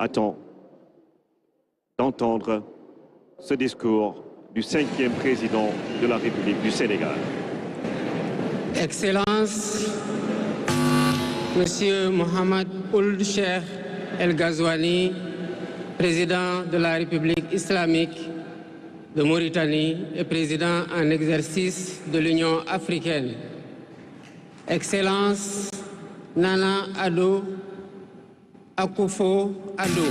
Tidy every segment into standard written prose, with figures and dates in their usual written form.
attend d'entendre ce discours du 5e président de la République du Sénégal. Excellences, Monsieur Mohamed Ould Cheikh El Ghazouani, président de la République islamique de Mauritanie et président en exercice de l'Union africaine. Excellences, Nana Addo Akufo-Addo,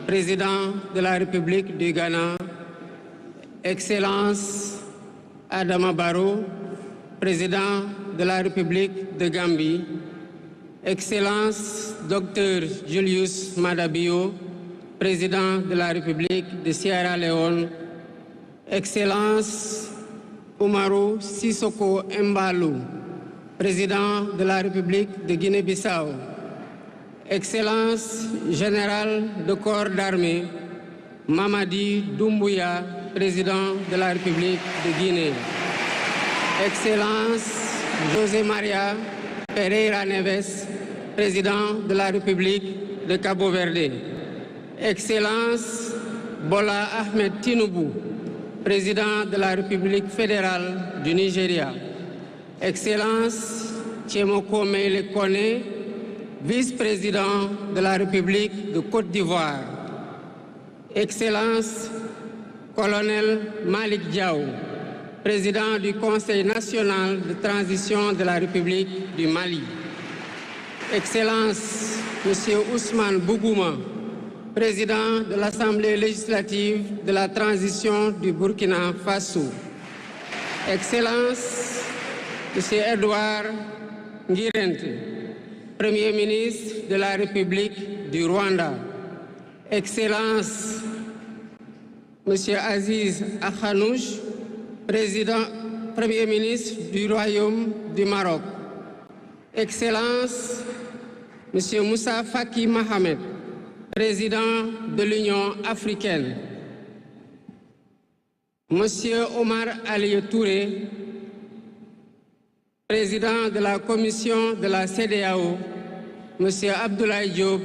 président de la République du Ghana. Excellence Adama Barrow, président de la République de Gambie. Excellence Dr Julius Maada Bio, président de la République de Sierra Leone. Excellence Umaru Sissoko Embalou, président de la République de Guinée-Bissau. Excellence Général de corps d'armée Mamadi Doumbouya, président de la République de Guinée. Excellence José Maria Pereira Neves, président de la République de Cabo Verde. Excellence Bola Ahmed Tinubu, président de la République fédérale du Nigeria. Excellence Tchemoko Meïle Kone, vice-président de la République de Côte d'Ivoire. Excellence Colonel Malik Diaw, président du Conseil national de transition de la République du Mali. Excellence Monsieur Ousmane Bougouma, président de l'Assemblée législative de la transition du Burkina Faso. Excellence Monsieur Edouard Ngirente, Premier ministre de la République du Rwanda. Excellence Monsieur Aziz Akhanouch, Premier ministre du Royaume du Maroc. Excellence Monsieur Moussa Faki Mohamed, président de l'Union africaine. Monsieur Omar Ali Touré, président de la commission de la CEDEAO. Monsieur Abdoulaye Diop,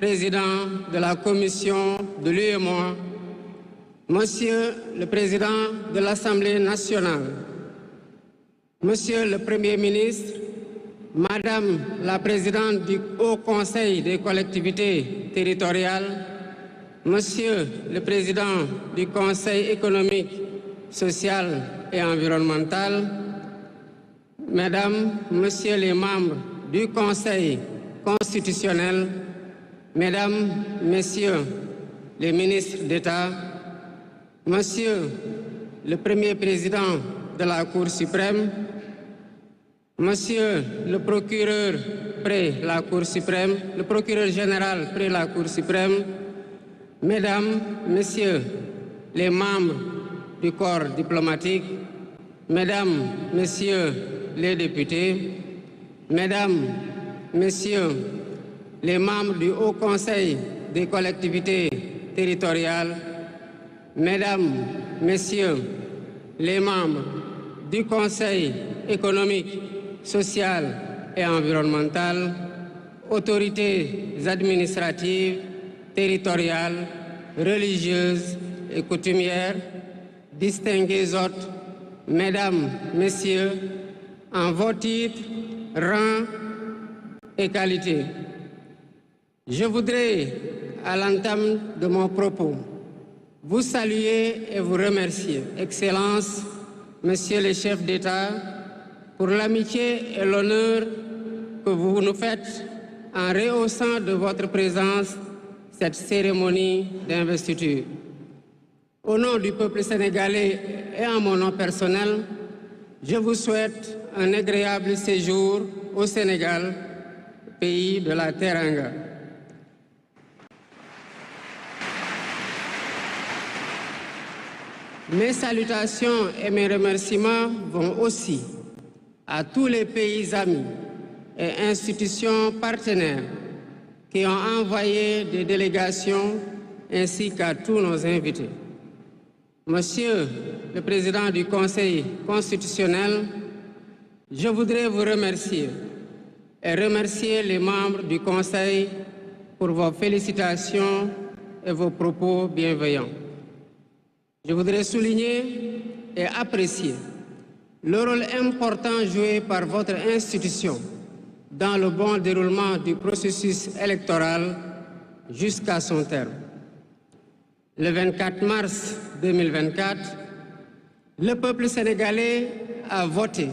président de la commission de l'UEMOA. Monsieur le président de l'Assemblée nationale. Monsieur le Premier ministre, Madame la présidente du Haut Conseil des collectivités territoriales, Monsieur le président du Conseil économique, social et environnemental, Mesdames, Messieurs les membres du Conseil constitutionnel, Mesdames, Messieurs les ministres d'État, Monsieur le Premier président de la Cour suprême, Monsieur le procureur près la Cour suprême, le procureur général près la Cour suprême, Mesdames, Messieurs les membres du corps diplomatique, Mesdames, Messieurs les députés, Mesdames, Messieurs les membres du Haut Conseil des collectivités territoriales, Mesdames, Messieurs les membres du Conseil économique, social et environnemental, autorités administratives, territoriales, religieuses et coutumières, distingués hôtes, Mesdames, Messieurs, en vos titres, rangs et qualités. Je voudrais, à l'entame de mon propos, vous saluer et vous remercier, Excellences, Messieurs les chefs d'État, pour l'amitié et l'honneur que vous nous faites en rehaussant de votre présence cette cérémonie d'investiture. Au nom du peuple sénégalais et en mon nom personnel, je vous souhaite un agréable séjour au Sénégal, pays de la Teranga. Mes salutations et mes remerciements vont aussi à tous les pays amis et institutions partenaires qui ont envoyé des délégations ainsi qu'à tous nos invités. Monsieur le Président du Conseil constitutionnel, je voudrais vous remercier et remercier les membres du Conseil pour vos félicitations et vos propos bienveillants. Je voudrais souligner et apprécier le rôle important joué par votre institution dans le bon déroulement du processus électoral jusqu'à son terme. Le 24 mars 2024, le peuple sénégalais a voté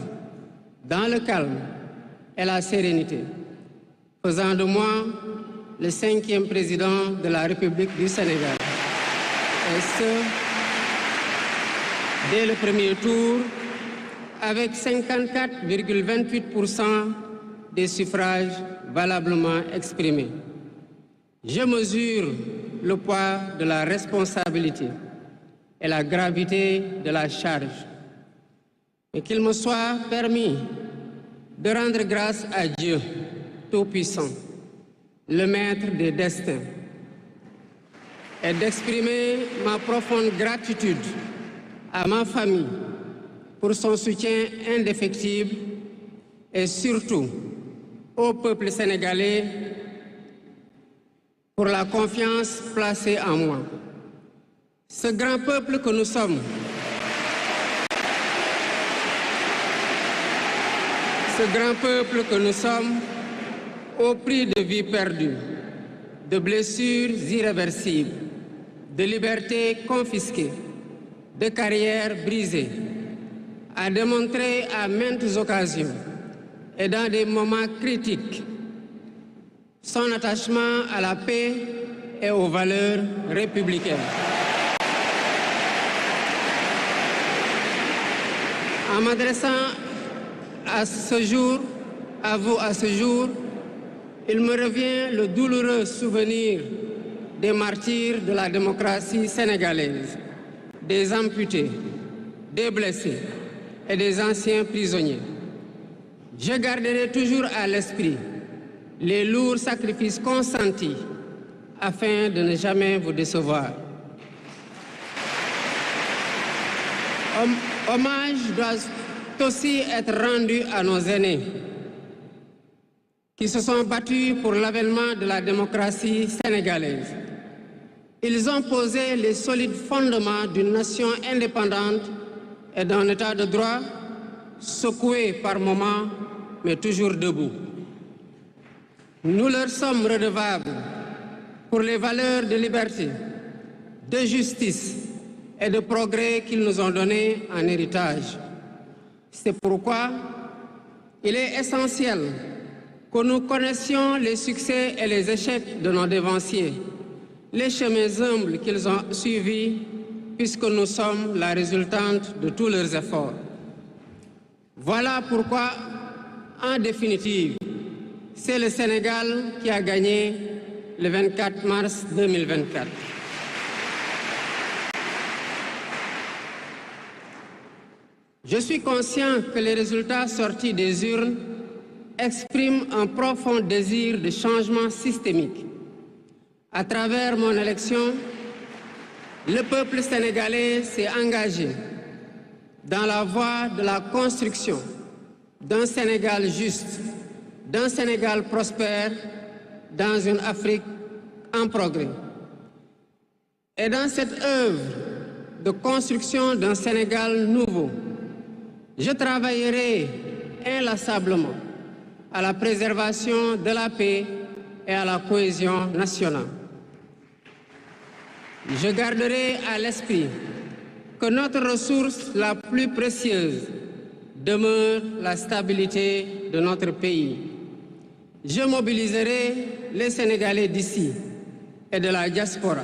dans le calme et la sérénité, faisant de moi le 5e président de la République du Sénégal. Et ce, dès le premier tour, avec 54,28% des suffrages valablement exprimés. Je mesure le poids de la responsabilité et la gravité de la charge. Et qu'il me soit permis de rendre grâce à Dieu Tout-Puissant, le Maître des destins, et d'exprimer ma profonde gratitude à ma famille pour son soutien indéfectible et surtout au peuple sénégalais pour la confiance placée en moi. Ce grand peuple que nous sommes, au prix de vies perdues, de blessures irréversibles, de libertés confisquées, de carrières brisées, a démontré à maintes occasions et dans des moments critiques son attachement à la paix et aux valeurs républicaines. En m'adressant à ce jour, il me revient le douloureux souvenir des martyrs de la démocratie sénégalaise, des amputés, des blessés et des anciens prisonniers. Je garderai toujours à l'esprit les lourds sacrifices consentis afin de ne jamais vous décevoir. Hommage doit aussi être rendu à nos aînés qui se sont battus pour l'avènement de la démocratie sénégalaise. Ils ont posé les solides fondements d'une nation indépendante et d'un état de droit secoué par moments, mais toujours debout. Nous leur sommes redevables pour les valeurs de liberté, de justice et de progrès qu'ils nous ont données en héritage. C'est pourquoi il est essentiel que nous connaissions les succès et les échecs de nos dévanciers, les chemins humbles qu'ils ont suivis, puisque nous sommes la résultante de tous leurs efforts. Voilà pourquoi, en définitive, c'est le Sénégal qui a gagné le 24 mars 2024. Je suis conscient que les résultats sortis des urnes expriment un profond désir de changement systémique. À travers mon élection, le peuple sénégalais s'est engagé dans la voie de la construction d'un Sénégal juste, d'un Sénégal prospère, dans une Afrique en progrès. Et dans cette œuvre de construction d'un Sénégal nouveau, je travaillerai inlassablement à la préservation de la paix et à la cohésion nationale. Je garderai à l'esprit que notre ressource la plus précieuse demeure la stabilité de notre pays. Je mobiliserai les Sénégalais d'ici et de la diaspora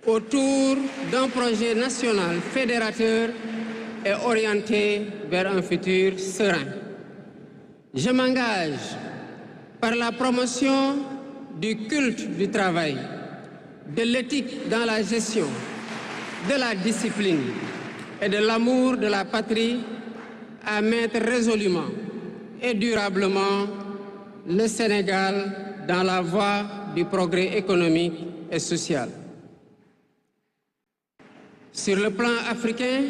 autour d'un projet national fédérateur et orienté vers un futur serein. Je m'engage par la promotion du culte du travail, de l'éthique dans la gestion, de la discipline et de l'amour de la patrie à mettre résolument et durablement le Sénégal dans la voie du progrès économique et social. Sur le plan africain,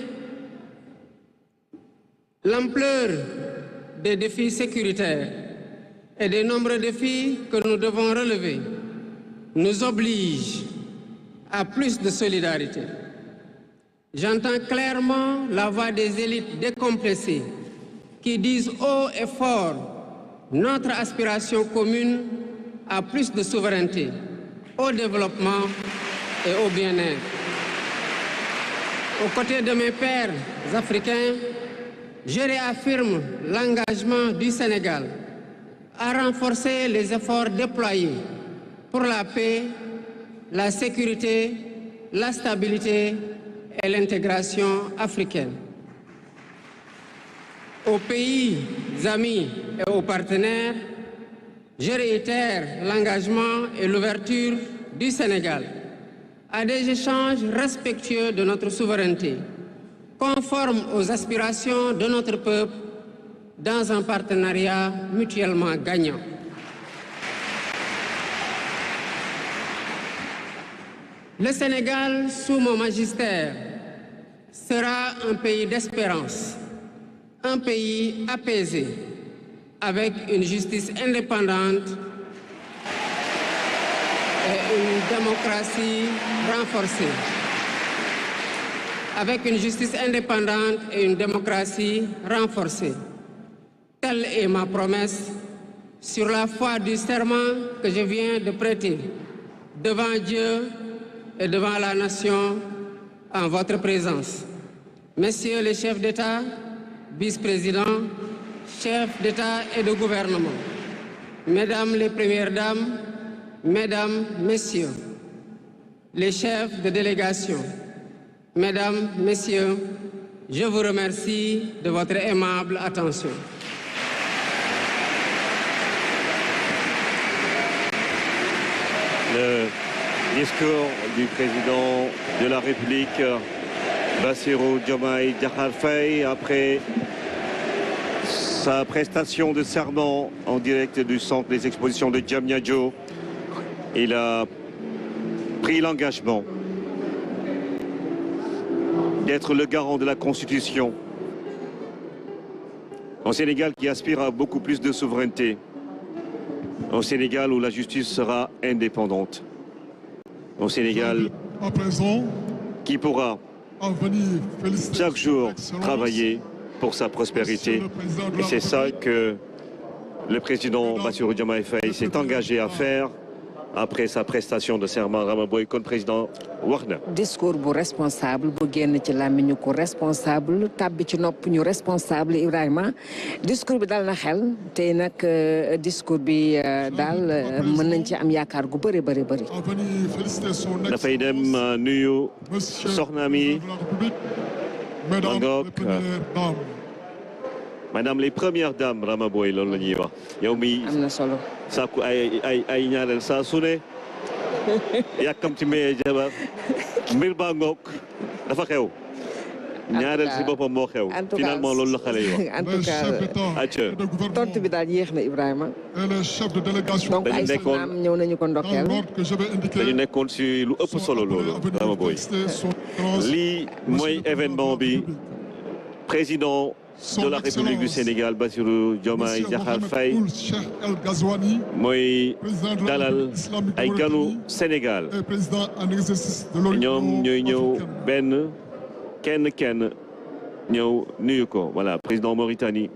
l'ampleur des défis sécuritaires et des nombreux défis que nous devons relever nous oblige à plus de solidarité. J'entends clairement la voix des élites décomplexées qui disent haut et fort notre aspiration commune à plus de souveraineté, au développement et au bien-être. Aux côtés de mes pairs africains, je réaffirme l'engagement du Sénégal à renforcer les efforts déployés pour la paix, la sécurité, la stabilité et l'intégration africaine. Aux pays amis et aux partenaires, je réitère l'engagement et l'ouverture du Sénégal à des échanges respectueux de notre souveraineté, conformes aux aspirations de notre peuple, dans un partenariat mutuellement gagnant. Le Sénégal, sous mon magistère, sera un pays d'espérance, un pays apaisé, avec une justice indépendante et une démocratie renforcée. Avec une justice indépendante et une démocratie renforcée. Telle est ma promesse sur la foi du serment que je viens de prêter devant Dieu et devant la nation en votre présence. Messieurs les chefs d'État, vice-présidents, chefs d'État et de gouvernement, Mesdames les Premières Dames, Mesdames, Messieurs, les chefs de délégation, Mesdames, Messieurs, je vous remercie de votre aimable attention. Le discours du président de la République, Bassirou Diomaye Diakhar Faye, après sa prestation de serment en direct du centre des expositions de Diamniadio. Il a pris l'engagement d'être le garant de la Constitution. Au Sénégal qui aspire à beaucoup plus de souveraineté. Au Sénégal où la justice sera indépendante. Au Sénégal qui pourra chaque jour travailler pour sa prospérité. Et c'est ça que le président Bassirou Diomaye Faye s'est engagé à faire après sa prestation de serment Rama Boye kon président wax na. Discours bu responsable bu génn ci làmmiñu ko responsable tàbbi ci nopp ñu responsable Ibrahima discours bi dal na xel tey nag discours bi daal mën nañ ci am yaakaar gu bëri bëri bëri. dafay dem nuyu soxna mi Mangok Madame les premières dames Rama Boye loolu la ñuy wax yow mi am na solo sàkku ay ñaareel saa su ne yàkkam ci maye jabar mbir baa ngoog dafa xew ñaareel si boppam moo xew finalement loolu la xale yi wax en tout cas tontu bi daal yéex na Ibrahima donc ay soxnaam ñëw nañu ko ndokkeel dañu nekkoon si lu ëpp solo loolu Rama Boye lii mooy événement bi président de la République du Sénégal Bassirou Diomaye Diakhar Faye mooy dalal ay ganu Sénégal ñoom ñooy ñëw benn kenn ñëw nuyu ko voilà président Mauritanie